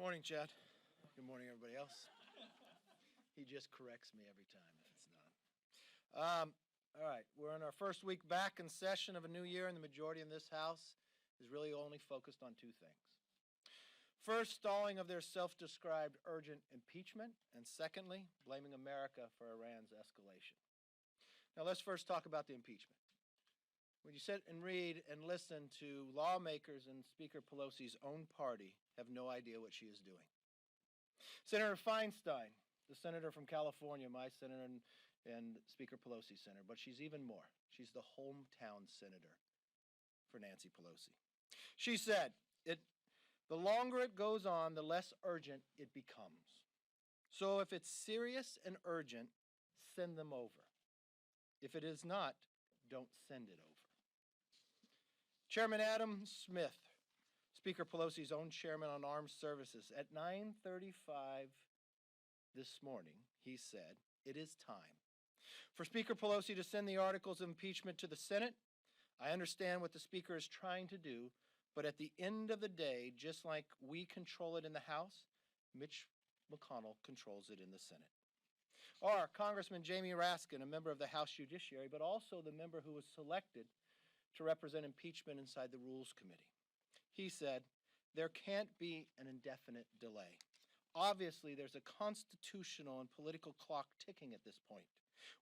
morning, Chad. Good morning, everybody else. He just corrects me every time if it's not. All right, we're in our first week back in session of a new year, and the majority in this House is really only focused on two things. First, stalling of their self-described urgent impeachment, and secondly, blaming America for Iran's escalation. Now, let's first talk about the impeachment. When you sit and read and listen to lawmakers in Speaker Pelosi's own party, have no idea what she is doing. Senator Feinstein, the senator from California, my senator and Speaker Pelosi's senator, but she's even more. She's the hometown senator for Nancy Pelosi. She said, the longer it goes on, the less urgent it becomes. So if it's serious and urgent, send them over. If it is not, don't send it over. Chairman Adam Smith, Speaker Pelosi's own chairman on armed services, at 9:35 this morning, he said, it is time for Speaker Pelosi to send the articles of impeachment to the Senate. I understand what the Speaker is trying to do, but at the end of the day, just like we control it in the House, Mitch McConnell controls it in the Senate. Or Congressman Jamie Raskin, a member of the House Judiciary, but also the member who was selected to represent impeachment inside the Rules Committee. He said, there can't be an indefinite delay. Obviously, there's a constitutional and political clock ticking at this point.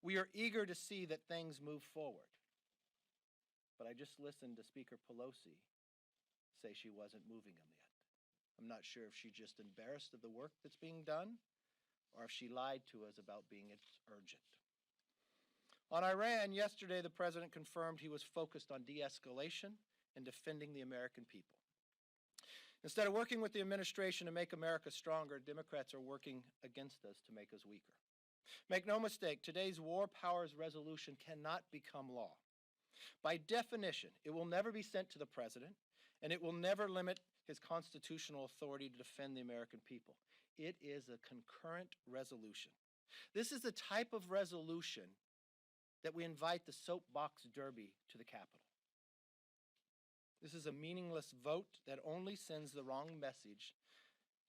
We are eager to see that things move forward. But I just listened to Speaker Pelosi say she wasn't moving them yet. I'm not sure if she's just embarrassed of the work that's being done or if she lied to us about being urgent. On Iran, yesterday the president confirmed he was focused on de-escalation and defending the American people. Instead of working with the administration to make America stronger, Democrats are working against us to make us weaker. Make no mistake, today's war powers resolution cannot become law. By definition, it will never be sent to the president, and it will never limit his constitutional authority to defend the American people. It is a concurrent resolution. This is the type of resolution that we invite the soapbox derby to the Capitol. This is a meaningless vote that only sends the wrong message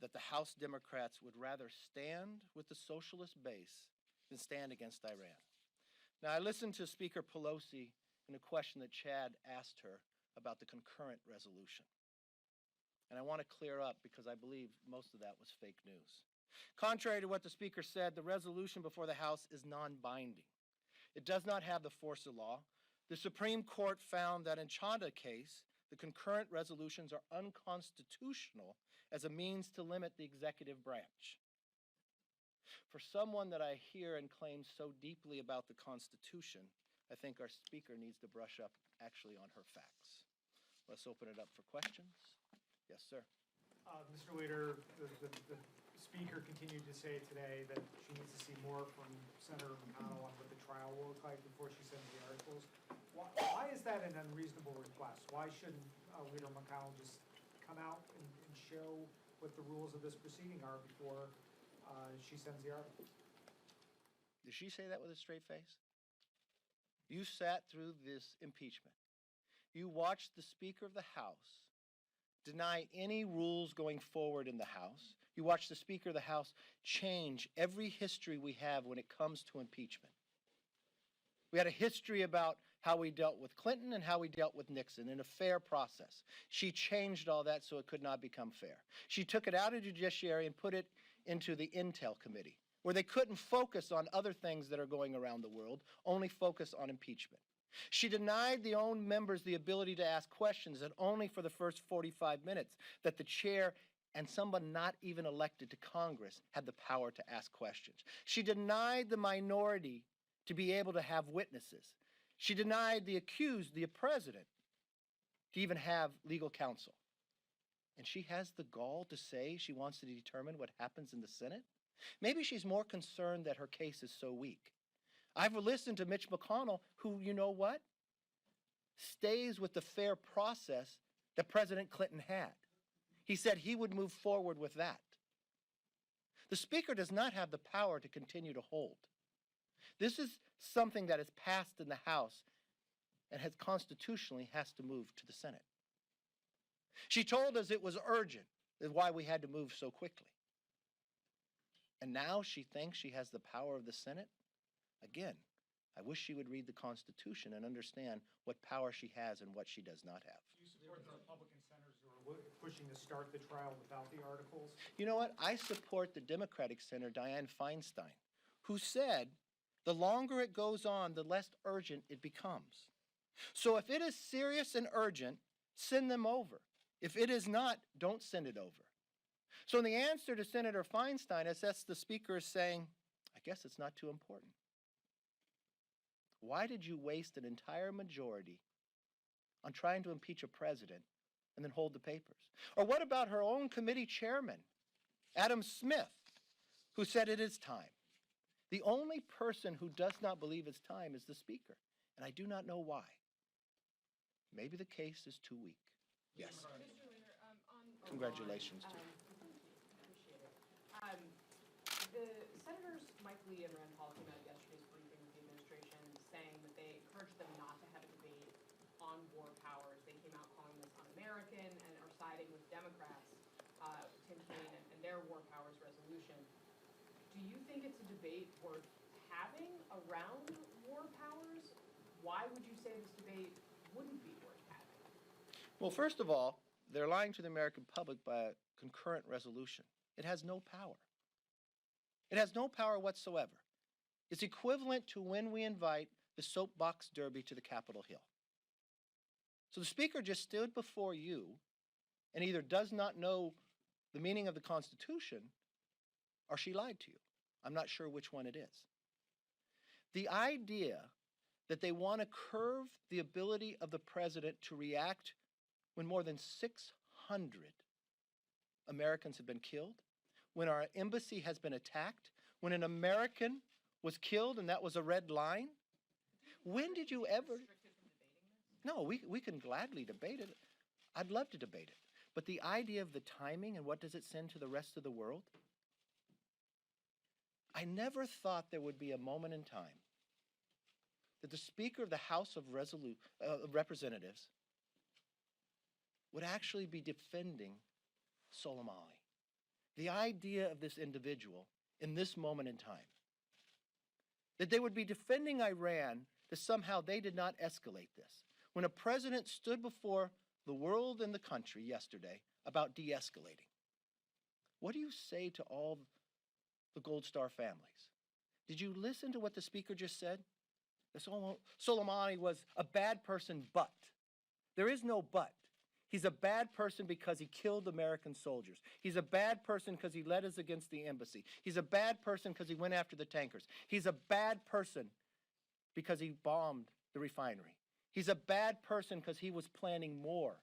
that the House Democrats would rather stand with the socialist base than stand against Iran. Now, I listened to Speaker Pelosi in a question that Chad asked her about the concurrent resolution. And I want to clear up because I believe most of that was fake news. Contrary to what the Speaker said, the resolution before the House is non-binding. It does not have the force of law. The Supreme Court found that in Chanda case, the concurrent resolutions are unconstitutional as a means to limit the executive branch. For someone that I hear and claim so deeply about the Constitution, I think our Speaker needs to brush up actually on her facts. Let's open it up for questions. Yes, sir. Mr. Leader, the Speaker continued to say today that she needs to see more from Senator McConnell on what the trial will look like before she sends the articles. Why is that an unreasonable request? Why shouldn't Leader McConnell just come out and show what the rules of this proceeding are before she sends the articles? Did she say that with a straight face? You sat through this impeachment. You watched the Speaker of the House deny any rules going forward in the House. You watched the Speaker of the House change every history we have when it comes to impeachment. We had a history about how we dealt with Clinton and how we dealt with Nixon in a fair process. She changed all that so it could not become fair. She took it out of the judiciary and put it into the Intel Committee, where they couldn't focus on other things that are going around the world, only focus on impeachment. She denied the own members the ability to ask questions, and only for the first 45 minutes that the chair and someone not even elected to Congress had the power to ask questions. She denied the minority to be able to have witnesses. She denied the accused, the president, to even have legal counsel. And she has the gall to say she wants to determine what happens in the Senate? Maybe she's more concerned that her case is so weak. I've listened to Mitch McConnell, who, you know what, stays with the fair process that President Clinton had. He said he would move forward with that. The Speaker does not have the power to continue to hold. This is something that is passed in the House and has constitutionally has to move to the Senate. She told us it was urgent. That's why we had to move so quickly. And now she thinks she has the power of the Senate? Again, I wish she would read the Constitution and understand what power she has and what she does not have. Do you support the Republican senators who are pushing to start the trial without the articles? You know what? I support the Democratic Senator Dianne Feinstein, who said the longer it goes on, the less urgent it becomes. So if it is serious and urgent, send them over. If it is not, don't send it over. So in the answer to Senator Feinstein, I guess the Speaker is saying, I guess it's not too important. Why did you waste an entire majority on trying to impeach a president and then hold the papers? Or what about her own committee chairman, Adam Smith, who said it is time? The only person who does not believe it's time is the Speaker, and I do not know why. Maybe the case is too weak. Yes. Mr. Leader, Congratulations. Appreciate it. The Senators Mike Lee and Rand Paul came out yesterday's briefing with the administration saying that they encouraged them not to have a debate on war powers. They came out calling this un-American and are siding with Democrats, Tim Kaine and their war powers resolution. Do you think it's a debate worth having around war powers? Why would you say this debate wouldn't be worth having? Well, first of all, they're lying to the American public by a concurrent resolution. It has no power. It has no power whatsoever. It's equivalent to when we invite the soapbox derby to the Capitol Hill. So the Speaker just stood before you and either does not know the meaning of the Constitution or she lied to you. I'm not sure which one it is. The idea that they want to curb the ability of the president to react when more than 600 Americans have been killed, when our embassy has been attacked, when an American was killed and that was a red line? When did you ever? No, we can gladly debate it. I'd love to debate it. But the idea of the timing and what does it send to the rest of the world? I never thought there would be a moment in time that the Speaker of the House of Representatives would actually be defending Soleimani. The idea of this individual in this moment in time. That they would be defending Iran, that somehow they did not escalate this. When a president stood before the world and the country yesterday about de-escalating, what do you say to all the Gold Star families? Did you listen to what the Speaker just said? That Soleimani was a bad person, but. There is no but. He's a bad person because he killed American soldiers. He's a bad person because he led us against the embassy. He's a bad person because he went after the tankers. He's a bad person because he bombed the refinery. He's a bad person because he was planning more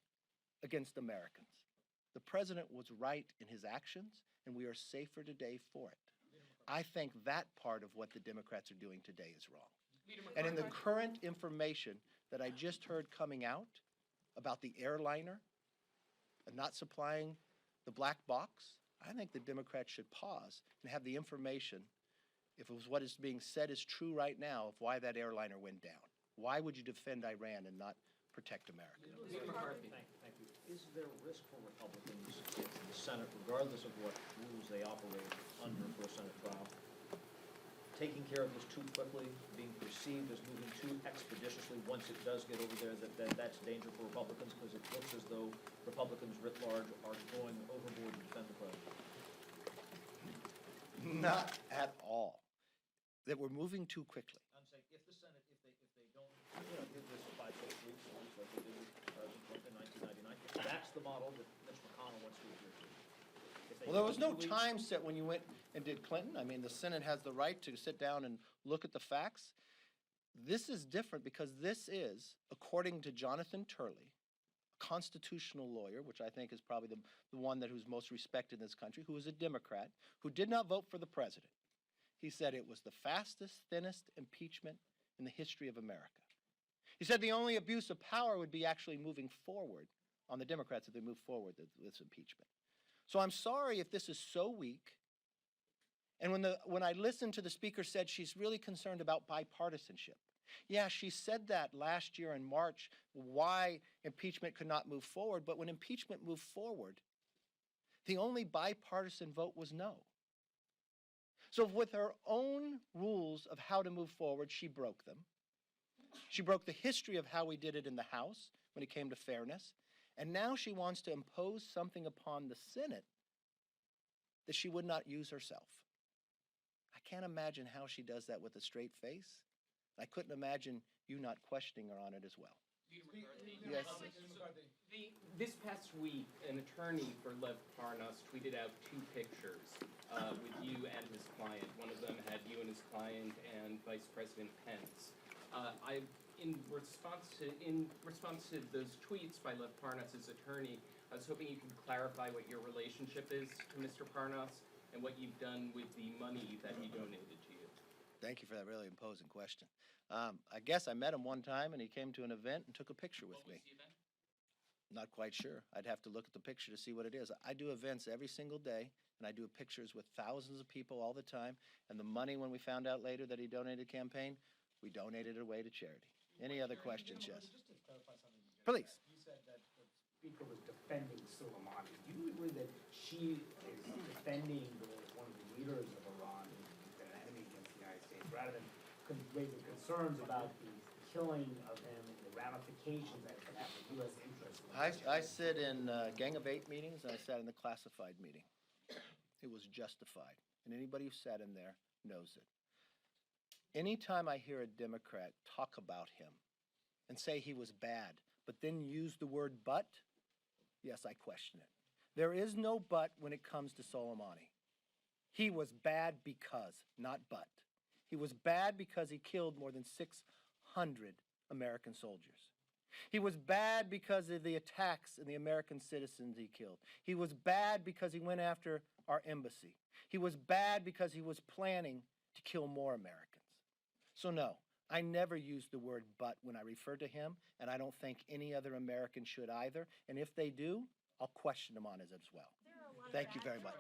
against Americans. The president was right in his actions, and we are safer today for it. I think that part of what the Democrats are doing today is wrong. And in the current information that I just heard coming out about the airliner and not supplying the black box, I think the Democrats should pause and have the information, if it was what is being said is true right now, of why that airliner went down. Why would you defend Iran and not protect America? Leader McCarthy. Thank you. Is there risk for Republicans if the Senate, regardless of what rules they operate under for a Senate trial, taking care of this too quickly, being perceived as moving too expeditiously once it does get over there, that's danger for Republicans because it looks as though Republicans writ large are going overboard to defend the president? Not at all. That we're moving too quickly. I'm saying if the Senate, if they don't, give this 5 to 6 weeks, at least like they did with President Clinton in 1999, if that's the model that Mitch McConnell wants to adhere to. Well, there was no time set when you went and did Clinton. I mean, the Senate has the right to sit down and look at the facts. This is different because this is, according to Jonathan Turley, a constitutional lawyer, which I think is probably the one who's most respected in this country, who is a Democrat, who did not vote for the president. He said it was the fastest, thinnest impeachment in the history of America. He said the only abuse of power would be actually moving forward on the Democrats if they move forward with this impeachment. So I'm sorry if this is so weak. And when I listened to the Speaker said she's really concerned about bipartisanship. Yeah, she said that last year in March, why impeachment could not move forward. But when impeachment moved forward, The only bipartisan vote was no. So with her own rules of how to move forward, she broke them. She broke the history of how we did it in the House when it came to fairness. And now she wants to impose something upon the Senate that she would not use herself. I can't imagine how she does that with a straight face. I couldn't imagine you not questioning her on it as well. Yes. This past week, an attorney for Lev Parnas tweeted out two pictures with you and his client. One of them had you and his client and Vice President Pence. In response to those tweets by Lev Parnas' attorney, I was hoping you could clarify what your relationship is to Mr. Parnas and what you've done with the money that he donated to you. Thank you for that really imposing question. I guess I met him one time and he came to an event and took a picture with me. What was the event? Not quite sure. I'd have to look at the picture to see what it is. I do events every single day, and I do pictures with thousands of people all the time. And the money, when we found out later that he donated campaign, we donated it away to charity. Any other questions? Yes. Just to clarify something you just Please. said, you said that the speaker was defending Soleimani. Do you agree that she is defending one of the leaders of Iran who's been an enemy against the United States, rather than raising concerns about the killing of him and the ramifications that could have for U.S. interests? I sit in Gang of Eight meetings, and I sat in the classified meeting. It was justified, and anybody who sat in there knows it. Anytime I hear a Democrat talk about him and say he was bad, but then use the word but, yes, I question it. There is no but when it comes to Soleimani. He was bad because, not but. He was bad because he killed more than 600 American soldiers. He was bad because of the attacks and the American citizens he killed. He was bad because he went after our embassy. He was bad because he was planning to kill more Americans. So no, I never use the word but when I refer to him, and I don't think any other American should either. And if they do, I'll question them on it as well. Thank you very much.